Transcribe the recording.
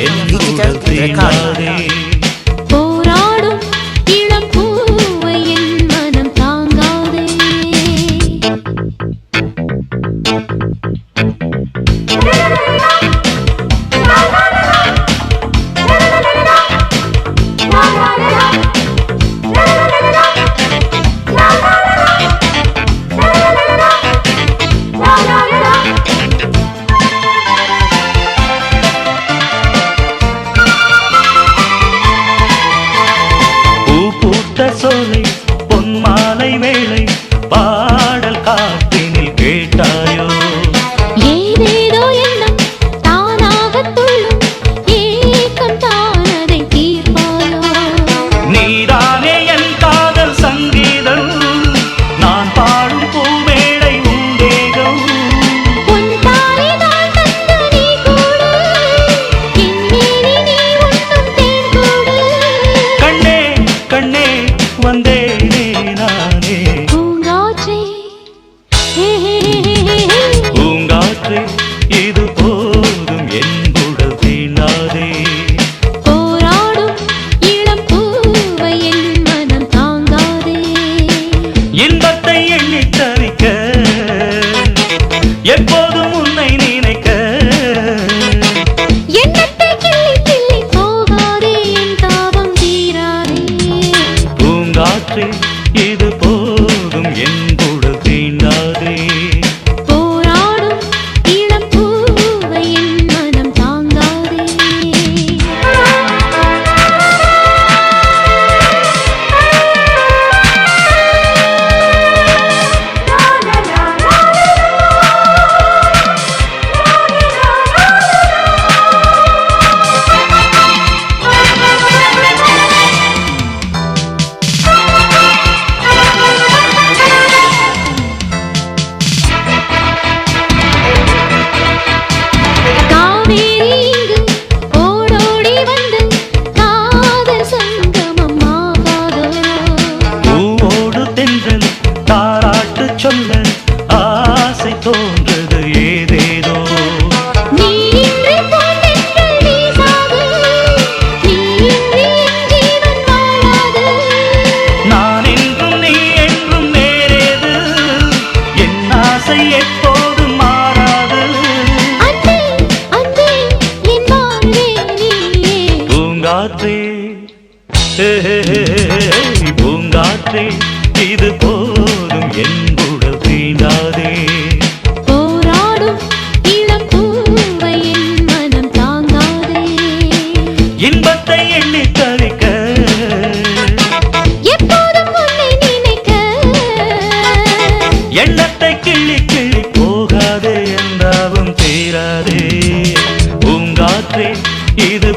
digital record. போராடும் இளம் பூவை என் மனம் தாங்காதே. சோலை பொன்மாலை வேளை பாடல் காற்றினில் கேட்டாயோ ஏதேதோ எண்ணம் தானாக துள்ளும் ஏக்கம் தானதை தீர்ப்பாயோ நீதானே என் காதல் சங்கீதம் நான் பாடும் பூவேளை உண்டேகம் உன் தாரை நான் தந்து நீ கூடு என் மேனி நீ உண்ணும் தேன் கூடு கண்ணே கண்ணே வந்தேனே நானே பூங்காற்றே பூங்காற்றே இது போதும் என் உடல் தீண்டாதே போராடும் இளம் பூவை என் மனம் தாங்காதே இன்பத்தை எண்ணி தவிக்க எப்போதும் உன்னை நினைக்க எண்ணத்தை கிள்ளி கிள்ளி போகாதே என் தாபம் தீராதே பூங்காற்றே இது போதும் என் உடல் தீண்டாதே போராடும் இளம் பூவை என் மனம் தாங்காதே காவேரி இங்கு ஓடோடி வந்து காதல் சங்கமம் ஆகாதோ பூவோடு தென்றல் தாராட்டு சொல்ல ஆசை தோன்றது ஏதேதோ நீ இன்றி பூந்தென்றல் வீசாது நீ இன்றி என் ஜீவன் வாழாது நான் என்றும் நீ என்றும் நேரேது என் ஆசை எப்போதும் மாறாது அன்பே அன்பே என் வாழ்வே நீயே பூங்காற்றே பூங்காற்றே இது போதும் என் உடல் தீண்டாதே போராடும் இளம் பூவை என் மனம் தாங்காதே இன்பத்தை எண்ணி தவிக்க எப்போதும் உன்னை நினைக்க எண்ணத்தை கிள்ளி கிள்ளி போகாதே என்றாவும் தீராதே பூங்காற்றே இது